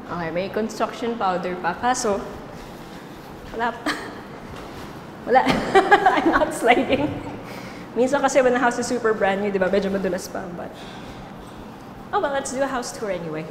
Okay, may construction powder pa. Kaso, wala. Wala. I'm not sliding. Minsan kasi when the house is super brand new, di ba? Medyo madulas pa. But, oh, well, let's do a house tour anyway.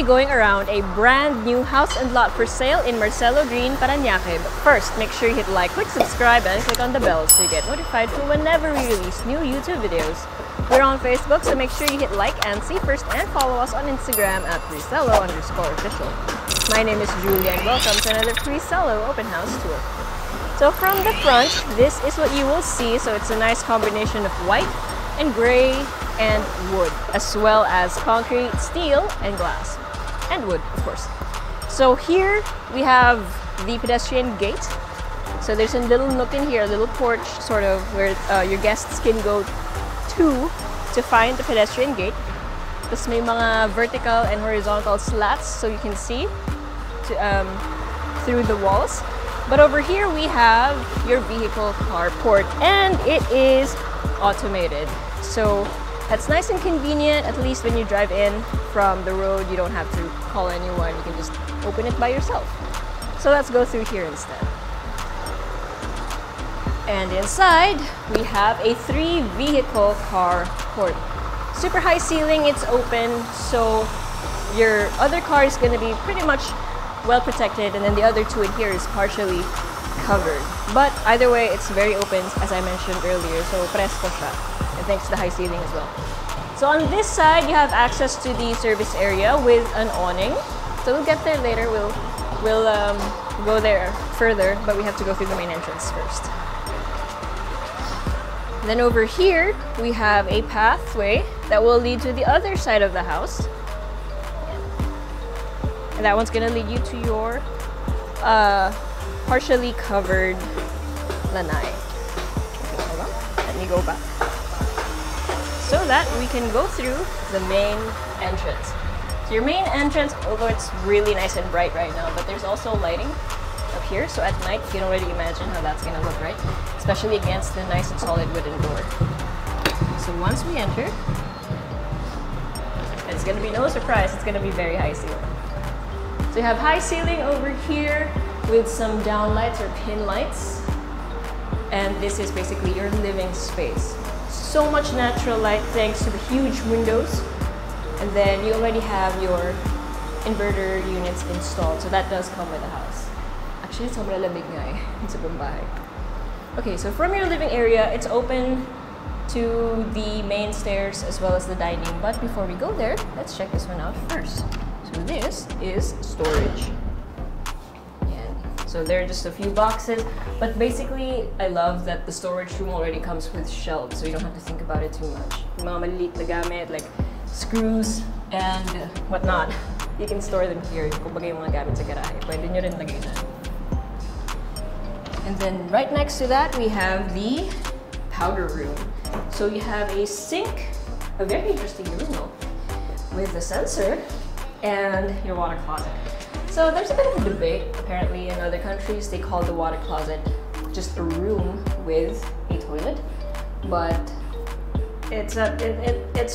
Going around a brand new house and lot for sale in Marcelo Green, Parañaque. But first, make sure you hit like, click subscribe, and click on the bell so you get notified for whenever we release new YouTube videos. We're on Facebook, so make sure you hit like and see first, and follow us on Instagram at Presello_official. My name is Julia, and welcome to another Presello open house tour. So from the front, this is what you will see. So it's a nice combination of white and gray and wood, as well as concrete, steel, and glass. And wood, of course. So here we have the pedestrian gate. So there's a little nook in here, a little porch sort of where your guests can go to find the pedestrian gate. Tapos may mga vertical and horizontal slats so you can see through the walls. But over here we have your vehicle carport, and it is automated. So that's nice and convenient. At least when you drive in from the road, you don't have to call anyone. You can just open it by yourself. So let's go through here instead. And inside, we have a 3-vehicle carport. Super high ceiling, it's open, so your other car is going to be pretty much well protected, and then the other 2 in here is partially covered. But either way, it's very open, as I mentioned earlier, so presko siya. And thanks to the high ceiling as well. So on this side, you have access to the service area with an awning. So we'll get there later. We'll go there further, but we have to go through the main entrance first. Then over here, we have a pathway that will lead to the other side of the house. And that one's gonna lead you to your partially covered lanai. Okay, hold on. Let me go back. So that we can go through the main entrance. So your main entrance, although it's really nice and bright right now, but there's also lighting up here. So at night, you can already imagine how that's gonna look, right? Especially against the nice and solid wooden door. So once we enter, it's gonna be no surprise, it's gonna be very high ceiling. So you have high ceiling over here with some down lights or pin lights. And this is basically your living space. So much natural light thanks to the huge windows. And then you already have your inverter units installed. So that does come with the house. Actually, sobrang lamig nga eh sa bahay. Okay, so from your living area, it's open to the main stairs as well as the dining. But before we go there, let's check this one out first. So this is storage. So there are just a few boxes, but basically, I love that the storage room already comes with shelves, so you don't have to think about it too much. Yung mga maliliit na gamit, like screws and whatnot, you can store them here. Kung bagay yung mga gamit sa garahe, pwede nyo rin lagay na. And then right next to that, we have the powder room. So you have a sink, a very interesting urinal, with a sensor and your water closet. So there's a bit of a debate. Apparently in other countries, they call the water closet just a room with a toilet. But it's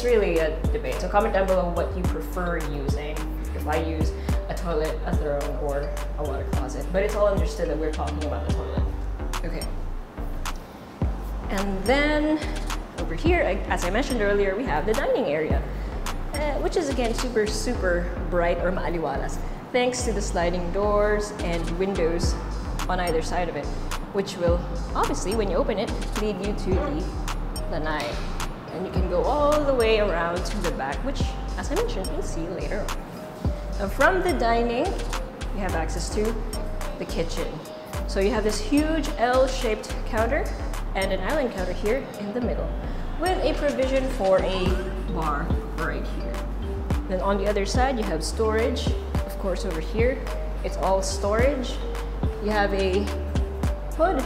really a debate. So comment down below what you prefer using. If I use a toilet, a throne, or a water closet. But it's all understood that we're talking about the toilet. Okay. And then over here, as I mentioned earlier, we have the dining area, which is again super bright or maaliwalas, thanks to the sliding doors and windows on either side of it, which will obviously, when you open it, lead you to the lanai. And you can go all the way around to the back, which as I mentioned, you'll see later on. Now from the dining, you have access to the kitchen. So you have this huge L-shaped counter and an island counter here in the middle with a provision for a bar right here. Then on the other side, you have storage. Of course, over here, it's all storage. You have a hood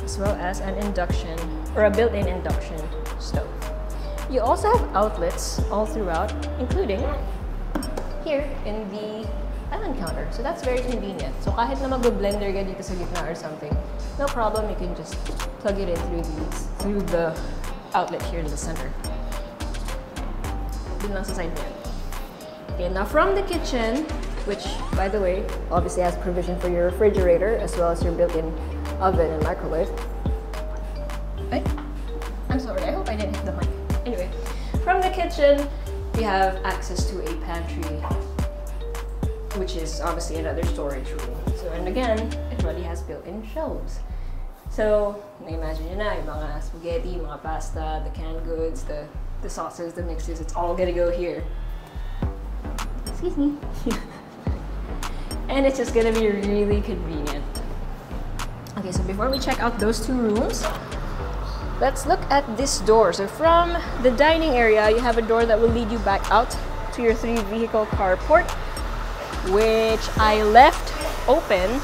as well as an induction or a built-in induction stove. You also have outlets all throughout, including here in the island counter. So that's very convenient. So kahit na mag-blender ka dito sa gitna or something, no problem, you can just plug it in through the outlet here in the center. Dun lang sa side niya. Okay, now from the kitchen, which by the way, obviously has provision for your refrigerator as well as your built-in oven and microwave. Ay, I'm sorry, I hope I didn't hit the mic. Anyway, from the kitchen, we have access to a pantry, which is obviously another storage room. So, and again, it already has built-in shelves. So, na-imagine nyo na, yung mga spaghetti, mga pasta, the canned goods, the sauces, the mixes, it's all gonna go here. Excuse me. And it's just gonna be really convenient. Okay, so before we check out those two rooms, let's look at this door. So from the dining area, you have a door that will lead you back out to your 3-vehicle carport, which I left open,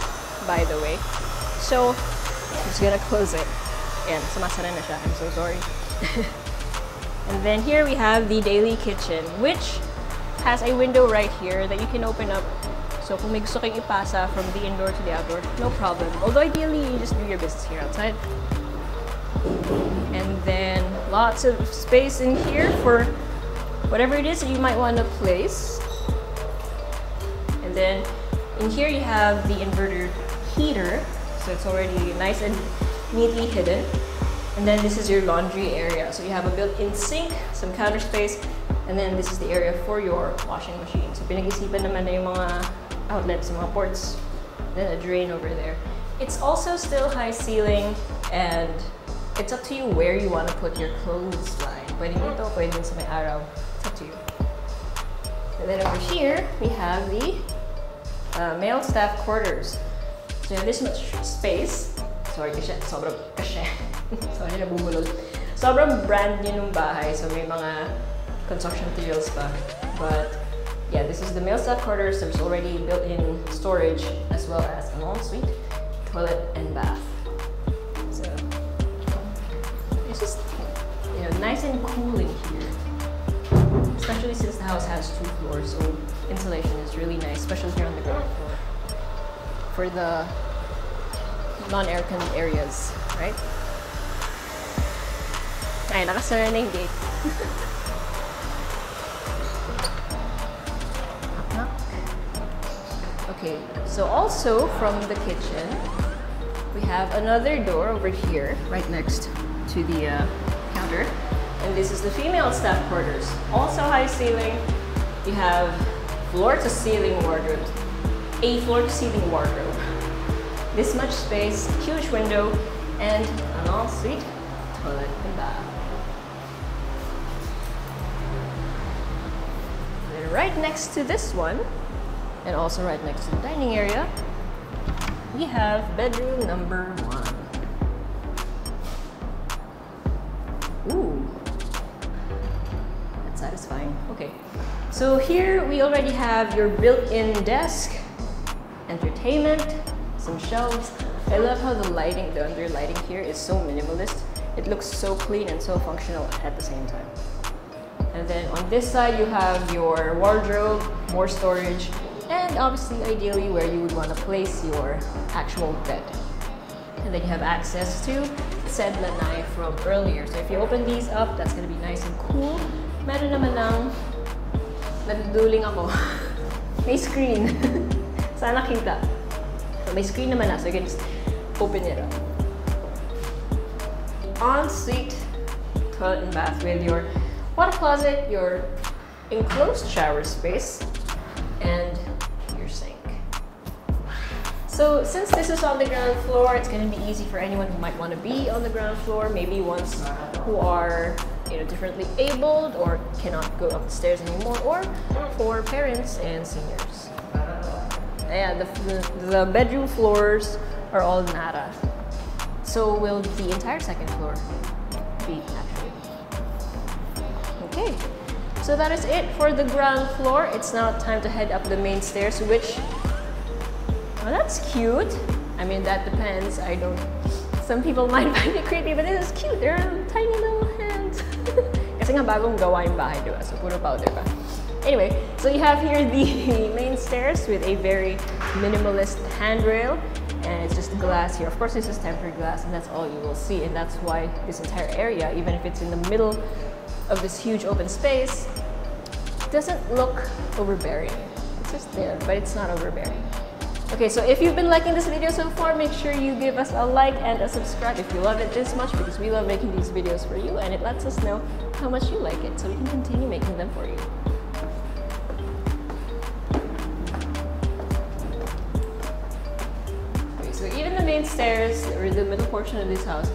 by the way. So I'm just gonna close it. And sumasara na siya, I'm so sorry. And then here we have the daily kitchen, which has a window right here that you can open up. So kung may gusto kayong ipasa from the indoor to the outdoor, no problem. Although ideally, you just do your business here outside. And then lots of space in here for whatever it is that you might want to place. And then in here you have the inverter heater. So it's already nice and neatly hidden. And then this is your laundry area. So you have a built-in sink, some counter space, and then this is the area for your washing machine. So pinag-isipan naman na yung mga outlets, mga ports, then a drain over there. It's also still high ceiling, and it's up to you where you want to put your clothesline. Pwede dito, pwede sa may araw. It's up to you. And then over here, we have the male staff quarters. So you have this much space. Sorry, kasi sobrang kasi. Sorry, nabubulol. Sobrang brand new nung bahay, so may mga construction materials pa. But yeah, this is the male staff quarters. There's already built-in storage as well as an ensuite, toilet, and bath. So it's just, you know, nice and cool in here. Especially since the house has 2 floors, so insulation is really nice, especially here on the ground floor for the non-air-conditioned areas, right? Ay, nakasara na yung gate. Okay, so also from the kitchen, we have another door over here, right next to the counter. And this is the female staff quarters. Also high ceiling. You have floor-to-ceiling wardrobes. A floor-to-ceiling wardrobe. This much space, huge window, and an ensuite toilet and bath. And right next to this one, and also right next to the dining area, we have bedroom number 1. Ooh, that's satisfying. Okay, so here we already have your built-in desk, entertainment, some shelves. I love how the lighting, the under lighting here is so minimalist. It looks so clean and so functional at the same time. And then on this side, you have your wardrobe, more storage, and obviously, ideally, where you would want to place your actual bed. And then you have access to said lanai from earlier. So if you open these up, that's going to be nice and cool. Meron naman ng naduduling ako. May screen. Sana kita. So may screen naman na, so you can just open it up. Ensuite toilet and bath with your water closet, your enclosed shower space, and your sink. So since this is on the ground floor, it's going to be easy for anyone who might want to be on the ground floor, maybe ones who are differently abled or cannot go up the stairs anymore, or for parents and seniors. Yeah, the bedroom floors are all Narra. So will the entire second floor be actually. Okay, so that is it for the ground floor. It's now time to head up the main stairs, which, well, that's cute. I mean, that depends. Some people might find it creepy, but this is cute. They're tiny little hands. Kasi nga bagong gawa yung bahay, diba? So puro powder pa. Anyway, so you have here the main stairs with a very minimalist handrail, and it's just glass here. Of course, this is tempered glass, and that's all you will see, and that's why this entire area, even if it's in the middle of this huge open space, doesn't look overbearing. It's just there, but it's not overbearing. Okay, so if you've been liking this video so far, make sure you give us a like and a subscribe if you love it this much, because we love making these videos for you, and it lets us know how much you like it, so we can continue making them for you. So even the main stairs, or the middle portion of this house,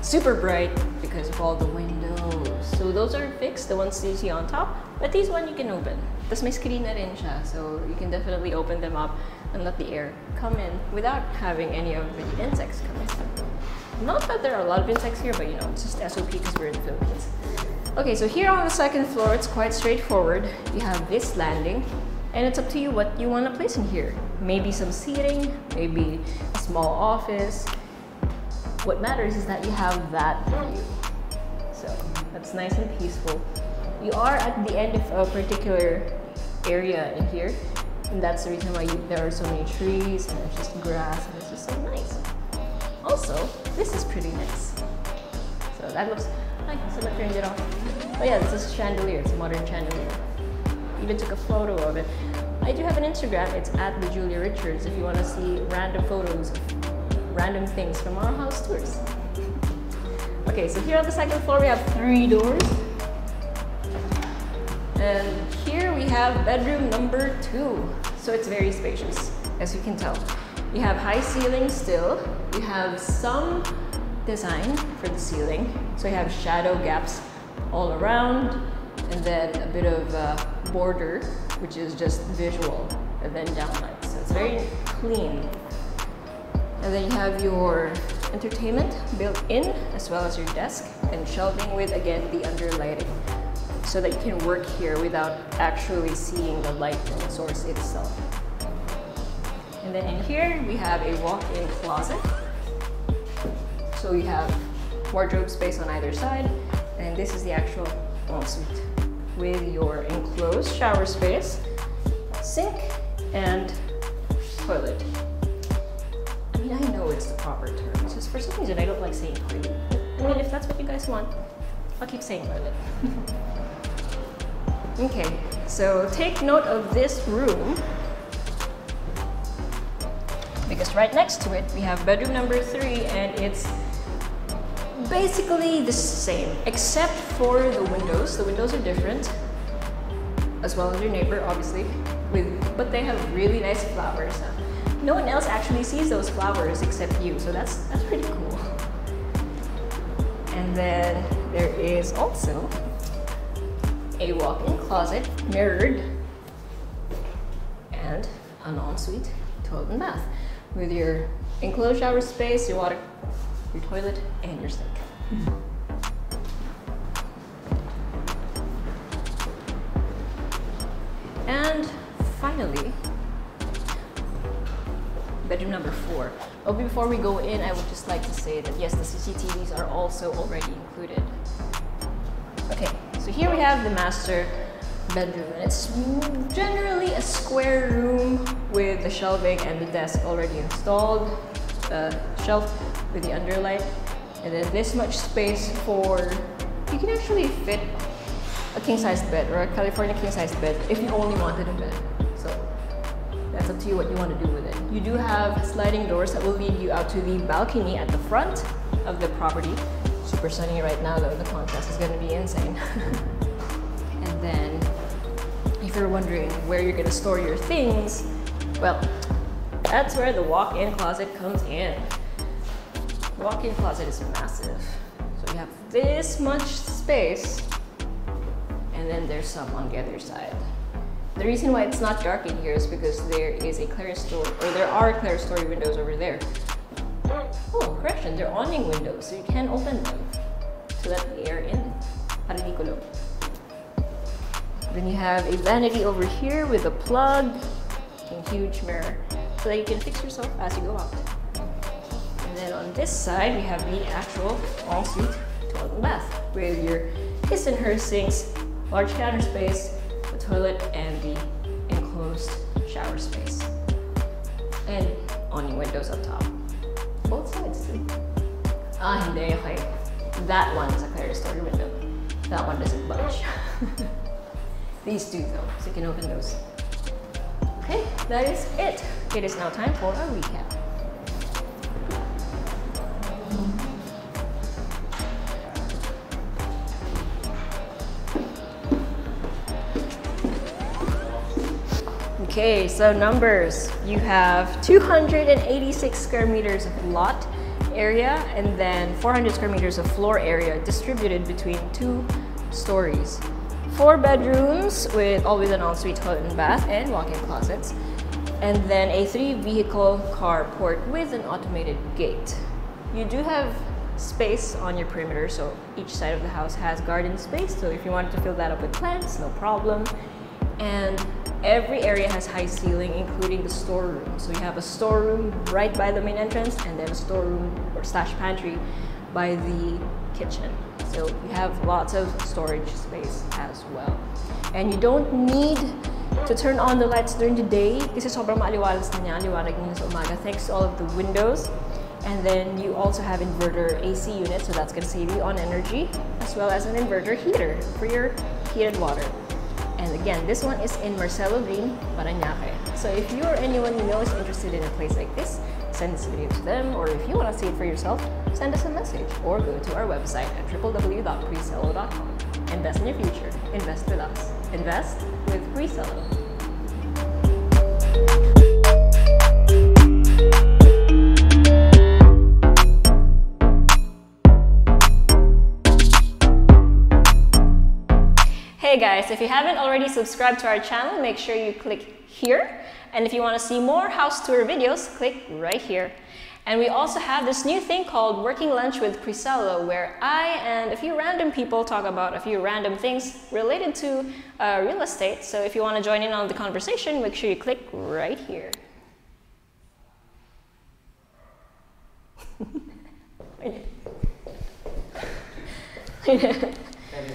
super bright because of all the windows. So those are fixed, the ones you see on top, but these one you can open. Tapos may screen na rin siya, so you can definitely open them up and let the air come in without having any of the insects come in. Not that there are a lot of insects here, but it's just SOP because we're in the Philippines. Okay, so here on the second floor, it's quite straightforward. You have this landing, and it's up to you what you want to place in here. Maybe some seating, maybe a small office. What matters is that you have that view. So that's nice and peaceful. You are at the end of a particular area in here, and that's the reason why there are so many trees and there's just grass, and it's just so nice. Also, this is pretty nice. So that looks like someone turned it off. Oh yeah, this is a chandelier. It's a modern chandelier. Even took a photo of it. I do have an Instagram. It's at the Julia Richards if you want to see random photos of random things from our house tours. Okay, so here on the second floor we have 3 doors. And here we have bedroom number 2. So it's very spacious, as you can tell. You have high ceiling still. You have some design for the ceiling. So you have shadow gaps all around, and then a bit of border, which is just visual, and then downlight. So it's very clean. And then you have your entertainment built in, as well as your desk and shelving with, again, the underlighting, so that you can work here without actually seeing the light source itself. And then in here, we have a walk-in closet. So you have wardrobe space on either side, and this is the actual ensuite with your enclosed shower space, sink, and toilet. I mean, I know it's the proper term. It's just for some reason I don't like saying toilet. I mean, if that's what you guys want, I'll keep saying toilet. Okay, so take note of this room, because right next to it we have bedroom number 3, and it's basically the same except for the windows. The windows are different, as well as your neighbor, obviously, but they have really nice flowers. No one else actually sees those flowers except you, so that's pretty cool. And then there is also a walk-in closet, mirrored, and an ensuite toilet and bath with your enclosed shower space, your water, your toilet, and your sink. And finally, bedroom number 4. Oh, before we go in, I would just like to say that yes, the CCTVs are also already included. Okay, so here we have the master bedroom, and it's generally a square room with the shelving and the desk already installed, the shelf with the underlight, and then this much space for, you can actually fit a king-size bed or a California king-size bed if you only wanted a bed. So that's up to you what you want to do with it. You do have sliding doors that will lead you out to the balcony at the front of the property. Super sunny right now though, the contrast is going to be insane. And then if you're wondering where you're going to store your things, well, that's where the walk-in closet comes in. The walk-in closet is massive. So you have this much space, and then there's some on the other side. The reason why it's not dark in here is because there is a clearance door, or there are clearance door windows over there. Oh, correction, they're awning windows, so you can open them to let the air in. Para di kulog. Then you have a vanity over here with a plug and huge mirror so that you can fix yourself as you go out. And then on this side, we have the actual ensuite toilet and bath with your his and her sinks, large counter space, the toilet, and the enclosed shower space. And awning windows up top. Both sides too. Ah, hindi, okay. That one is a clearance door window. That one doesn't budge. These two though, so you can open those. Okay, that is it. It is now time for a recap. Okay, so numbers. You have 286 square meters of lot area and then 400 square meters of floor area distributed between 2 stories. 4 bedrooms with always an ensuite toilet and bath and walk-in closets. And then a 3-vehicle carport with an automated gate. You do have space on your perimeter, so each side of the house has garden space. So if you wanted to fill that up with plants, no problem. And every area has high ceiling, including the storeroom. So you have a storeroom right by the main entrance and then a storeroom or slash pantry by the kitchen. So you have lots of storage space as well. And you don't need to turn on the lights during the day kasi sobrang maaliwalas na niya, liwanag niya sa umaga thanks to all of the windows. And then you also have inverter AC unit, so that's gonna save you on energy, as well as an inverter heater for your heated water. And again, this one is in Marcelo Green, Parañaque. So if you or anyone you know is interested in a place like this, send this video to them, or if you want to see it for yourself, send us a message or go to our website at www.presello.com. Invest in your future. Invest with us. Invest with Presello. Hey guys, if you haven't already subscribed to our channel, make sure you click here. And if you want to see more house tour videos, click right here. And we also have this new thing called Working Lunch with Presello, where I and a few random people talk about a few random things related to real estate. So if you want to join in on the conversation, make sure you click right here.